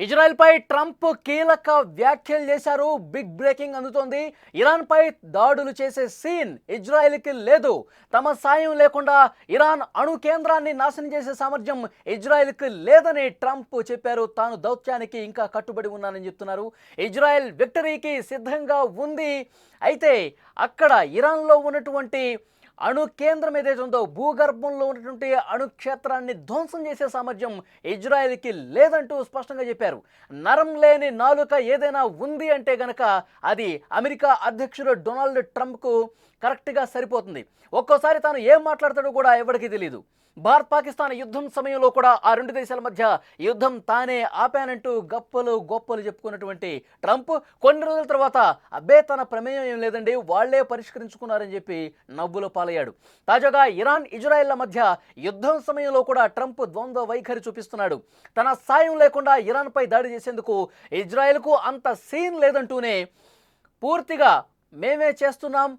Israel పై Trump కీలక వ్యాఖ్యలు చేశారు. బిగ్ బ్రేకింగ్ అందుతోంది. ఇరాన్ పై దాడులు చేసే సీన్ ఇజ్రాయెల్కి లేదు. తమ సాయం లేకుండా ఇరాన్ అణు కేంద్రాన్ని నాశనం చేసే సామర్థ్యం ఇజ్రాయెల్కి లేదని ట్రంప్ చెప్పారు. తాను దౌత్యానికి ఇంకా కట్టుబడి ఉన్నానని చెప్తున్నారు. ఇజ్రాయెల్ విక్టరీకి సిద్ధంగా ఉంది. అయితే అక్కడ ఇరాన్లో ఉన్నటువంటి అణు కేంద్రం ఏదైతే ఉందో భూగర్భంలో ఉన్నటువంటి అణు క్షేత్రాన్ని ధ్వంసం చేసే సామర్థ్యం ఇజ్రాయెల్కి లేదంటూ స్పష్టంగా చెప్పారు. నరం లేని నాలుక ఏదైనా ఉంది అంటే గనక అది అమెరికా అధ్యక్షుడు డొనాల్డ్ ట్రంప్కు కరెక్ట్గా సరిపోతుంది. ఒక్కోసారి తాను ఏం మాట్లాడతాడో కూడా ఎవరికీ తెలియదు. భారత్ పాకిస్తాన్ యుద్ధం సమయంలో కూడా ఆ రెండు దేశాల మధ్య యుద్ధం తానే ఆపానంటూ గొప్పలు చెప్పుకున్నటువంటి ట్రంప్ కొన్ని రోజుల తర్వాత అబ్బే తన ప్రమేయం ఏం లేదండి, వాళ్లే పరిష్కరించుకున్నారని చెప్పి నవ్వుల పాలయ్యాడు. తాజాగా ఇరాన్ ఇజ్రాయెల్ల మధ్య యుద్ధం సమయంలో కూడా ట్రంప్ ద్వంద్వ వైఖరి చూపిస్తున్నాడు. తన సాయం లేకుండా ఇరాన్పై దాడి చేసేందుకు ఇజ్రాయెల్కు అంత సీన్ లేదంటూనే పూర్తిగా మేమే చేస్తున్నాం,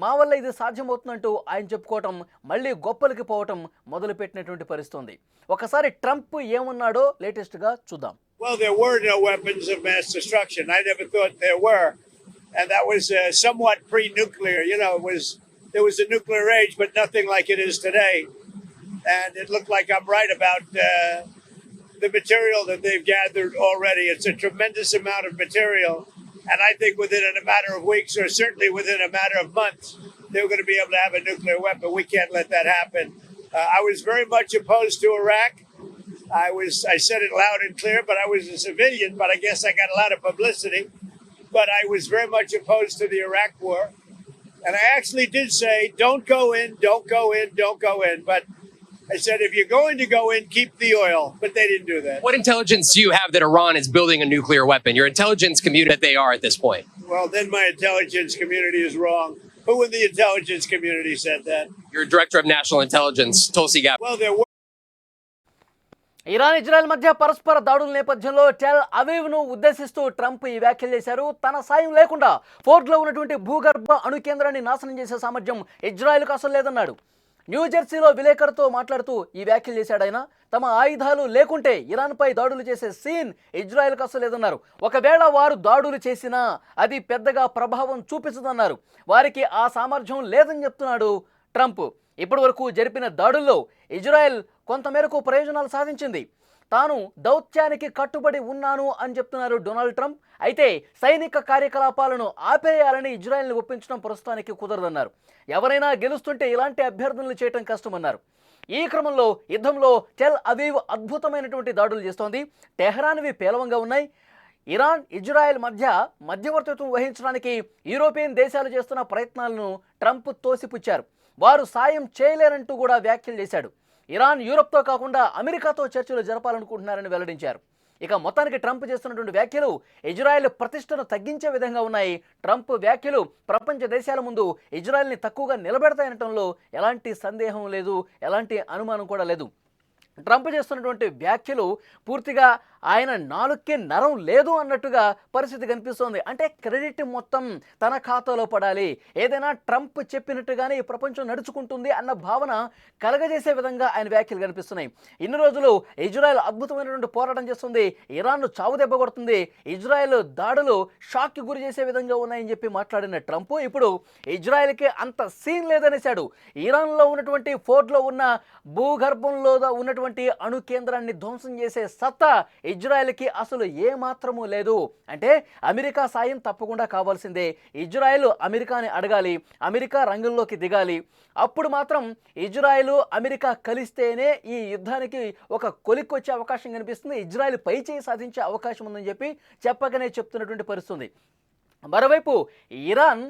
మా వల్ల ఇది సాధ్యమవుతుందంటూ ఆయన చెప్పుకోవటం మళ్ళీ గొప్పలకి పోవటం మొదలుపెట్టినటువంటి పరిస్థితుంది. ఒకసారి ట్రంప్ ఏమన్నాడో లేటెస్ట్గా చూద్దాం. Well, there were no weapons of mass destruction. I never thought there were. And that was somewhat pre-nuclear. You know, there was a nuclear age, but nothing like it is today. And it looked like I'm right about the material that they've gathered already. It's a tremendous amount of material. And I think within a matter of weeks, or certainly within a matter of months, they're going to be able to have a nuclear weapon. We can't let that happen. I was very much opposed to Iraq. I said it loud and clear, but I was a civilian, but I guess I got a lot of publicity. But I was very much opposed to the Iraq war. And I actually did say, don't go in, don't go in, don't go in. But I said, if you're going to go in, keep the oil. But they didn't do that. What intelligence do you have that Iran is building a nuclear weapon? Your intelligence community that they are at this point. Well, then my intelligence community is wrong. Who in the intelligence community said that? Your director of national intelligence, Tulsi Gabbard. Well, there were. Iran Israel మధ్య పరస్పర దాడుల నేపథ్యంలో tell అవీవ్ను ఉద్దేశిస్తూ Trump ఈ వ్యాఖ్యలు చేశారు. తన సాయం లేకుండా ఫోర్డ్లో ఉన్నటువంటి భూగర్భ అణు కేంద్రాన్ని నాశనం చేసే సామర్థ్యం ఇజ్రాయెల్కు అసలు లేదన్నాడు. న్యూజెర్సీలో విలేకరుతో మాట్లాడుతూ ఈ వ్యాఖ్యలు చేశాడు ఆయన. తమ ఆయుధాలు లేకుంటే ఇరాన్పై దాడులు చేసే సీన్ ఇజ్రాయెల్కు అసలు లేదన్నారు. ఒకవేళ వారు దాడులు చేసినా అది పెద్దగా ప్రభావం చూపించదన్నారు. వారికి ఆ సామర్థ్యం లేదని చెప్తున్నాడు ట్రంప్. ఇప్పటి వరకు జరిపిన దాడుల్లో ఇజ్రాయెల్ కొంతమేరకు ప్రయోజనాలు సాధించింది. తాను దౌత్యానికి కట్టుబడి ఉన్నాను అని చెప్తున్నారు డొనాల్డ్ ట్రంప్. అయితే సైనిక కార్యకలాపాలను ఆపేయాలని ఇజ్రాయెల్ని ఒప్పించడం ప్రస్తుతానికి కుదరదన్నారు. ఎవరైనా గెలుస్తుంటే ఇలాంటి అభ్యర్థనలు చేయడం కష్టమన్నారు. ఈ క్రమంలో యుద్ధంలో టెల్ అవీవ్ అద్భుతమైనటువంటి దాడులు చేస్తోంది. టెహరాన్వి పేలవంగా ఉన్నాయి. ఇరాన్ ఇజ్రాయెల్ మధ్య మధ్యవర్తిత్వం వహించడానికి యూరోపియన్ దేశాలు చేస్తున్న ప్రయత్నాలను ట్రంప్ తోసిపుచ్చారు. వారు సాయం చేయలేరంటూ కూడా వ్యాఖ్యలు చేశాడు. ఇరాన్ యూరప్తో కాకుండా అమెరికాతో చర్చలు జరపాలనుకుంటున్నారని వెల్లడించారు. ఇక మొత్తానికి ట్రంప్ చేస్తున్నటువంటి వ్యాఖ్యలు ఇజ్రాయెల్ ప్రతిష్టను తగ్గించే విధంగా ఉన్నాయి. ట్రంప్ వ్యాఖ్యలు ప్రపంచ దేశాల ముందు ఇజ్రాయెల్ని తక్కువగా నిలబెడతాయనటంలో ఎలాంటి సందేహం లేదు, ఎలాంటి అనుమానం కూడా లేదు. ట్రంప్ చేస్తున్నటువంటి వ్యాఖ్యలు పూర్తిగా ఆయన నాలుగుకి నరం లేదు అన్నట్టుగా పరిస్థితి కనిపిస్తోంది. అంటే క్రెడిట్ మొత్తం తన ఖాతాలో పడాలి, ఏదైనా ట్రంప్ చెప్పినట్టుగానే ఈ ప్రపంచం నడుచుకుంటుంది అన్న భావన కలగజేసే విధంగా ఆయన వ్యాఖ్యలు కనిపిస్తున్నాయి. ఇన్ని రోజులు ఇజ్రాయెల్ అద్భుతమైనటువంటి పోరాటం చేస్తుంది, ఇరాన్ను చావు దెబ్బ కొడుతుంది, ఇజ్రాయెల్ దాడులు షాక్కి గురి చేసే విధంగా ఉన్నాయని చెప్పి మాట్లాడిన ట్రంప్ ఇప్పుడు ఇజ్రాయెల్కి అంత సీన్ లేదనేశాడు. ఇరాన్లో ఉన్నటువంటి ఫోర్డ్లో ఉన్న భూగర్భంలో ఉన్నటువంటి అణు కేంద్రాన్ని ధ్వంసం చేసే సత్తా ఇజ్రాయెల్కి అసలు ఏమాత్రమూ లేదు. అంటే అమెరికా సాయం తప్పకుండా కావాల్సిందే. ఇజ్రాయెల్ అమెరికాని అడగాలి, అమెరికా రంగంలోకి దిగాలి. అప్పుడు మాత్రం ఇజ్రాయెల్ అమెరికా కలిస్తేనే ఈ యుద్ధానికి ఒక కొలిక్కొచ్చే అవకాశం కనిపిస్తుంది, ఇజ్రాయెల్ పై చేయి సాధించే అవకాశం ఉందని చెప్పకనే చెప్తున్నటువంటి పరిస్థితి. మరోవైపు ఇరాన్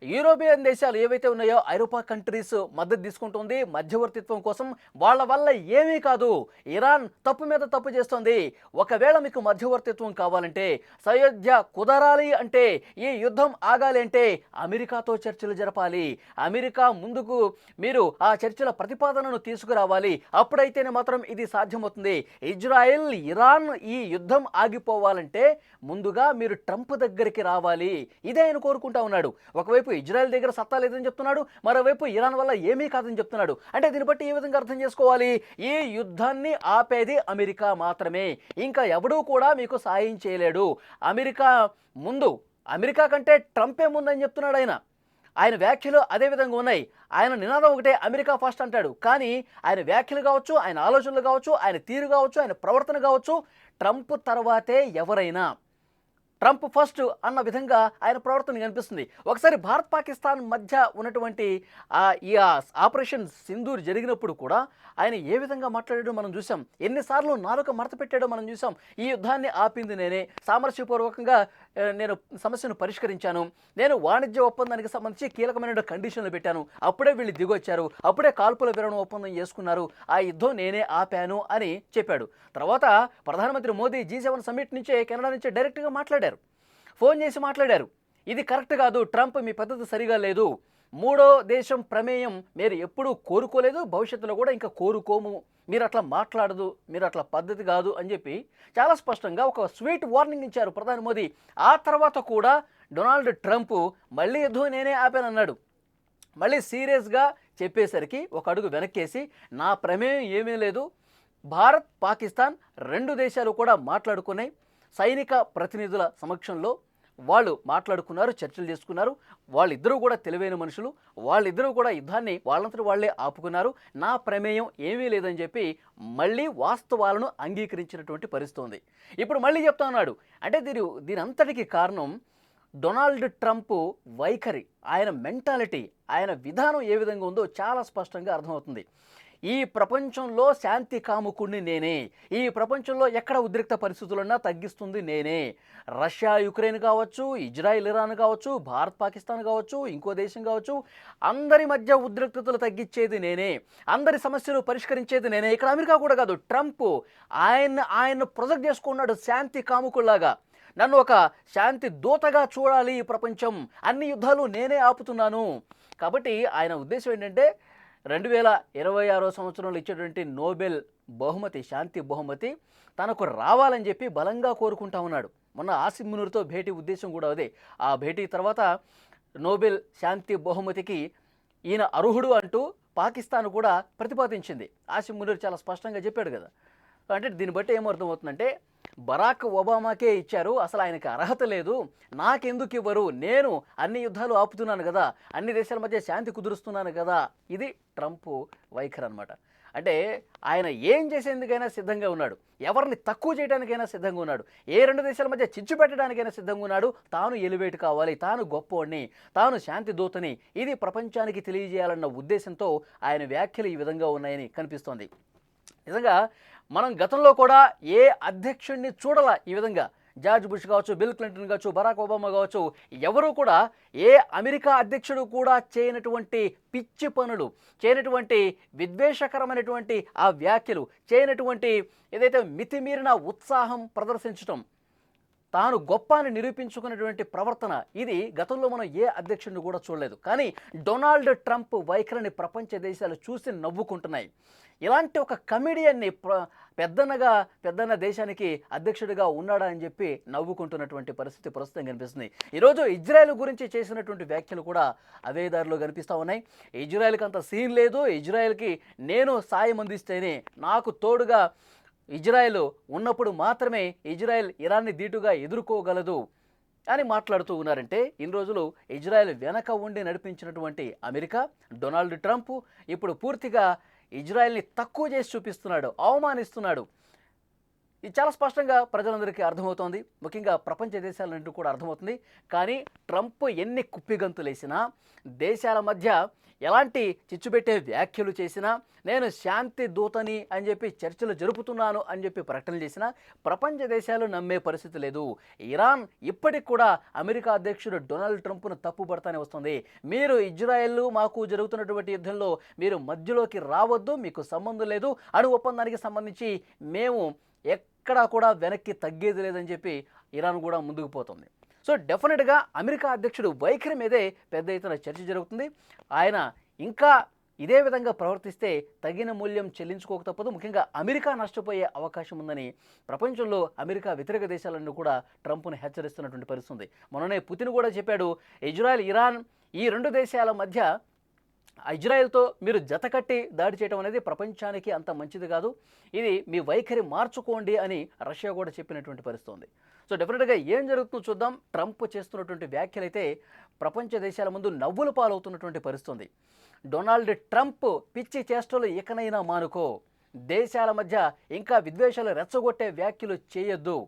యూరోపియన్ దేశాలు ఏవైతే ఉన్నాయో ఐరోపా కంట్రీస్ మద్దతు తీసుకుంటుంది మధ్యవర్తిత్వం కోసం. వాళ్ళ వల్ల ఏమీ కాదు, ఇరాన్ తప్పు మీద తప్పు చేస్తుంది. ఒకవేళ మీకు మధ్యవర్తిత్వం కావాలంటే, సయోధ్య కుదరాలి అంటే, ఈ యుద్ధం ఆగాలి అంటే అమెరికాతో చర్చలు జరపాలి, అమెరికా ముందుకు మీరు ఆ చర్చల ప్రతిపాదనను తీసుకురావాలి. అప్పుడైతేనే మాత్రం ఇది సాధ్యమవుతుంది. ఇజ్రాయెల్ ఇరాన్ ఈ యుద్ధం ఆగిపోవాలంటే ముందుగా మీరు ట్రంప్ దగ్గరికి రావాలి, ఇదే ఆయన కోరుకుంటా ఉన్నాడు. ఒకవైపు ఒకవైపు ఇజ్రాయెల్ దగ్గర సత్తా లేదని చెప్తున్నాడు, మరోవైపు ఇరాన్ వల్ల ఏమీ కాదని చెప్తున్నాడు. అంటే దీన్ని బట్టి ఏ విధంగా అర్థం చేసుకోవాలి? ఈ యుద్ధాన్ని ఆపేది అమెరికా మాత్రమే, ఇంకా ఎవడూ కూడా మీకు సాయం చేయలేడు. అమెరికా కంటే ట్రంపే ముందని చెప్తున్నాడు ఆయన వ్యాఖ్యలు అదే విధంగా ఉన్నాయి. ఆయన నినాదం ఒకటే, అమెరికా ఫస్ట్ అంటాడు. కానీ ఆయన వ్యాఖ్యలు కావచ్చు, ఆయన ఆలోచనలు కావచ్చు, ఆయన తీరు కావచ్చు, ఆయన ప్రవర్తన కావచ్చు, ట్రంప్ తర్వాతే ఎవరైనా ట్రంప్ ఫస్ట్ అన్న విధంగా ఆయన ప్రవర్తన కనిపిస్తుంది. ఒకసారి భారత్ పాకిస్తాన్ మధ్య ఉన్నటువంటి ఈ ఆపరేషన్ సింధూర్ జరిగినప్పుడు కూడా ఆయన ఏ విధంగా మాట్లాడాడో మనం చూసాం. ఎన్నిసార్లు నాలుక మడత పెట్టాడో మనం చూసాం. ఈ యుద్ధాన్ని ఆపింది నేనే, సామరస్యపూర్వకంగా నేను సమస్యను పరిష్కరించాను, నేను వాణిజ్య ఒప్పందానికి సంబంధించి కీలకమైన కండిషన్లు పెట్టాను, అప్పుడే వీళ్ళు దిగొచ్చారు, అప్పుడే కాల్పుల విరమణ ఒప్పందం చేసుకున్నారు, ఆ యుద్ధం నేనే ఆపాను అని చెప్పాడు. తర్వాత ప్రధానమంత్రి మోదీ G7 సమ్మిట్ నుంచే కెనడా నుంచి డైరెక్ట్గా ఫోన్ చేసి మాట్లాడారు. ఇది కరెక్ట్ కాదు, ట్రంప్ మీ పద్ధతి సరిగా లేదు, మూడో దేశం ప్రమేయం మీరు ఎప్పుడూ కోరుకోలేదు, భవిష్యత్తులో కూడా ఇంకా కోరుకోము, మీరు అట్లా మాట్లాడదు, మీరు అట్లా పద్ధతి కాదు అని చెప్పి చాలా స్పష్టంగా ఒక స్వీట్ వార్నింగ్ ఇచ్చారు ప్రధాని మోదీ. ఆ తర్వాత కూడా డొనాల్డ్ ట్రంప్ మళ్ళీ యుద్ధం నేనే ఆపానన్నాడు. మళ్ళీ సీరియస్గా చెప్పేసరికి ఒక అడుగు వెనక్కేసి నా ప్రమేయం ఏమీ లేదు, భారత్ పాకిస్తాన్ రెండు దేశాలు కూడా మాట్లాడుకున్నాయి, సైనిక ప్రతినిధుల సమక్షంలో వాళ్ళు మాట్లాడుకున్నారు, చర్చలు చేసుకున్నారు, వాళ్ళిద్దరూ కూడా తెలివైన మనుషులు, వాళ్ళిద్దరూ కూడా యుద్ధాన్ని వాళ్ళంతటి వాళ్లే ఆపుకున్నారు, నా ప్రమేయం ఏమీ లేదని చెప్పి మళ్ళీ వాస్తవాలను అంగీకరించినటువంటి పరిస్థితి ఉంది. ఇప్పుడు మళ్ళీ చెప్తా ఉన్నాడు. అంటే దీని అంతటికి కారణం డొనాల్డ్ ట్రంప్ వైఖరి, ఆయన మెంటాలిటీ, ఆయన విధానం ఏ విధంగా ఉందో చాలా స్పష్టంగా అర్థమవుతుంది. ఈ ప్రపంచంలో శాంతి కాముకుణ్ణి నేనే, ఈ ప్రపంచంలో ఎక్కడ ఉద్రిక్త పరిస్థితులన్నా తగ్గిస్తుంది నేనే, రష్యా యుక్రెయిన్ కావచ్చు, ఇజ్రాయిల్ ఇరాన్ కావచ్చు, భారత్ పాకిస్తాన్ కావచ్చు, ఇంకో దేశం కావచ్చు, అందరి మధ్య ఉద్రిక్తతలు తగ్గించేది నేనే, అందరి సమస్యలు పరిష్కరించేది నేనే. ఇక్కడ అమెరికా కూడా కాదు, ట్రంప్ ఆయన ప్రొజెక్ట్ చేసుకున్నాడు శాంతి కాముకుల్లాగా, నన్ను ఒక శాంతి దూతగా చూడాలి ఈ ప్రపంచం, అన్ని యుద్ధాలు నేనే ఆపుతున్నాను. కాబట్టి ఆయన ఉద్దేశం ఏంటంటే 2026 సంవత్సరంలో ఇచ్చేటువంటి నోబెల్ బహుమతి, శాంతి బహుమతి తనకు రావాలని చెప్పి బలంగా కోరుకుంటా ఉన్నాడు. మొన్న ఆసిమ్ మునీర్తో భేటీ ఉద్దేశం కూడా అదే. ఆ భేటీ తర్వాత నోబెల్ శాంతి బహుమతికి ఈయన అర్హుడు అంటూ పాకిస్తాన్ కూడా ప్రతిపాదించింది. ఆసిమ్ మునీర్ చాలా స్పష్టంగా చెప్పాడు కదా. అంటే దీన్ని బట్టి ఏమర్థమవుతుందంటే బరాక్ ఒబామాకే ఇచ్చారు, అసలు ఆయనకి అర్హత లేదు, నాకెందుకు ఇవ్వరు, నేను అన్ని యుద్ధాలు ఆపుతున్నాను కదా, అన్ని దేశాల మధ్య శాంతి కుదురుస్తున్నాను కదా. ఇది ట్రంప్ వైఖరి అనమాట. అంటే ఆయన ఏం చేసేందుకైనా సిద్ధంగా ఉన్నాడు, ఎవరిని తక్కువ చేయడానికైనా సిద్ధంగా ఉన్నాడు, ఏ రెండు దేశాల మధ్య చిచ్చు పెట్టడానికైనా సిద్ధంగా ఉన్నాడు. తాను ఎలివేట్ కావాలి, తాను గొప్పవాడిని, తాను శాంతి దూతని, ఇది ప్రపంచానికి తెలియజేయాలన్న ఉద్దేశంతో ఆయన వ్యాఖ్యలు ఈ విధంగా ఉన్నాయని కనిపిస్తోంది. నిజంగా మనం గతంలో కూడా ఏ అధ్యక్షుడిని చూడాల ఈ విధంగా, జార్జ్ బుష్ కావచ్చు, బిల్ క్లింటన్ కావచ్చు, బరాక్ ఒబామా కావచ్చు, ఎవరు కూడా ఏ అమెరికా అధ్యక్షుడు కూడా చేయనటువంటి పిచ్చి పనులు, చేయనటువంటి విద్వేషకరమైనటువంటి ఆ వ్యాఖ్యలు, చేయనటువంటి ఏదైతే మితిమీరిన ఉత్సాహం ప్రదర్శించడం, తాను గొప్ప అని నిరూపించుకున్నటువంటి ప్రవర్తన, ఇది గతంలో మనం ఏ అధ్యక్షుడిని కూడా చూడలేదు. కానీ డొనాల్డ్ ట్రంప్ వైఖరిని ప్రపంచ దేశాలు చూసి నవ్వుకుంటున్నాయి. ఇలాంటి ఒక కమెడియన్ని పెద్దన్న దేశానికి అధ్యక్షుడిగా ఉన్నాడా అని చెప్పి నవ్వుకుంటున్నటువంటి పరిస్థితి ప్రస్తుతం కనిపిస్తుంది. ఈరోజు ఇజ్రాయెల్ గురించి చేసినటువంటి వ్యాఖ్యలు కూడా అవే దారిలో కనిపిస్తూ ఉన్నాయి. ఇజ్రాయెల్కి అంత సీన్ లేదు, ఇజ్రాయెల్కి నేను సాయం అందిస్తేనే, నాకు తోడుగా ఇజ్రాయెల్ ఉన్నప్పుడు మాత్రమే ఇజ్రాయెల్ ఇరాన్ని ధీటుగా ఎదుర్కోగలదు అని మాట్లాడుతూ ఉన్నారంటే, ఇన్ని రోజులు ఇజ్రాయెల్ వెనక ఉండి నడిపించినటువంటి అమెరికా, డొనాల్డ్ ట్రంప్ ఇప్పుడు పూర్తిగా ఇజ్రాయెల్ని తక్కువ చేసి చూపిస్తున్నాడు, అవమానిస్తున్నాడు. ఇది చాలా స్పష్టంగా ప్రజలందరికీ అర్థమవుతోంది, ముఖ్యంగా ప్రపంచ దేశాలన్నింటినీ కూడా అర్థమవుతుంది. కానీ ట్రంప్ ఎన్ని కుప్పిగంతులేసినా, దేశాల మధ్య ఎలాంటి చిచ్చుపెట్టే వ్యాఖ్యలు చేసినా, నేను శాంతి దూతని అని చెప్పి చర్చలు జరుపుతున్నాను అని చెప్పి ప్రకటనలు చేసినా ప్రపంచ దేశాలు నమ్మే పరిస్థితి లేదు. ఇరాన్ ఇప్పటికి కూడా అమెరికా అధ్యక్షుడు డొనాల్డ్ ట్రంప్ను తప్పుపడతానే వస్తుంది. మీరు ఇజ్రాయెల్ మాకు జరుగుతున్నటువంటి యుద్ధంలో మీరు మధ్యలోకి రావద్దు, మీకు సంబంధం లేదు, అణు ఒప్పందానికి సంబంధించి మేము ఎక్కడా కూడా వెనక్కి తగ్గేది లేదని చెప్పి ఇరాన్ కూడా ముందుకు పోతుంది. సో డెఫినెట్గా అమెరికా అధ్యక్షుడు వైఖరి మీదే పెద్ద ఎత్తున చర్చ జరుగుతుంది. ఆయన ఇంకా ఇదే విధంగా ప్రవర్తిస్తే తగిన మూల్యం చెల్లించుకోక తప్పదు. ముఖ్యంగా అమెరికా నష్టపోయే అవకాశం ఉందని ప్రపంచంలో అమెరికా వ్యతిరేక దేశాలన్నీ కూడా ట్రంప్ను హెచ్చరిస్తున్నటువంటి పరిస్థితి ఉంది. మొన్ననే పుతిన్ కూడా చెప్పాడు, ఇజ్రాయెల్ ఇరాన్ ఈ రెండు దేశాల మధ్య ఇజ్రాయెల్తో మీరు జతకట్టి దాడి చేయడం అనేది ప్రపంచానికి అంత మంచిది కాదు, ఇది మీ వైఖరి మార్చుకోండి అని రష్యా కూడా చెప్పినటువంటి పరిస్థితి ఉంది. సో డెఫినెట్గా ఏం జరుగుతుందో చూద్దాం. ట్రంప్ చేస్తున్నటువంటి వ్యాఖ్యలు అయితే ప్రపంచ దేశాల ముందు నవ్వుల పాలవుతున్నటువంటి పరిస్థితి ఉంది. డొనాల్డ్ ట్రంప్ పిచ్చి చేష్టలు ఇకనైనా మానుకో, దేశాల మధ్య ఇంకా విద్వేషాలు రెచ్చగొట్టే వ్యాఖ్యలు చేయొద్దు,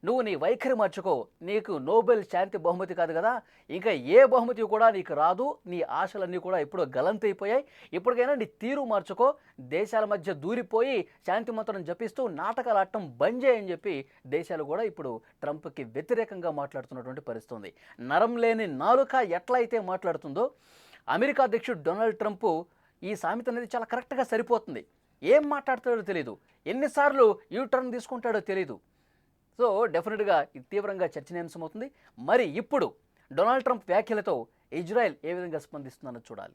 నువ్వు నీ వైఖరి మార్చుకో, నీకు నోబెల్ శాంతి బహుమతి కాదు కదా, ఇంకా ఏ బహుమతి కూడా నీకు రాదు, నీ ఆశలన్నీ కూడా ఇప్పుడు గలంతైపోయాయి, ఇప్పటికైనా నీ తీరు మార్చుకో, దేశాల మధ్య దూరిపోయి శాంతి మంత్రం జపిస్తూ నాటకాలు ఆడటం బంద్ చేయని చెప్పి దేశాలు కూడా ఇప్పుడు ట్రంప్కి వ్యతిరేకంగా మాట్లాడుతున్నటువంటి పరిస్థితి ఉంది. నరం లేని నాలుక ఎట్లయితే మాట్లాడుతుందో అమెరికా అధ్యక్షుడు డొనాల్డ్ ట్రంప్ ఈ సామెత అనేది చాలా కరెక్ట్గా సరిపోతుంది. ఏం మాట్లాడతాడో తెలియదు, ఎన్నిసార్లు యూటర్న్ తీసుకుంటాడో తెలియదు. సో డెఫినెట్గా ఇది తీవ్రంగా చర్చనీయాంశమవుతుంది. మరి ఇప్పుడు డొనాల్డ్ ట్రంప్ వ్యాఖ్యలతో ఇజ్రాయెల్ ఏ విధంగా స్పందిస్తుందన్నది చూడాలి.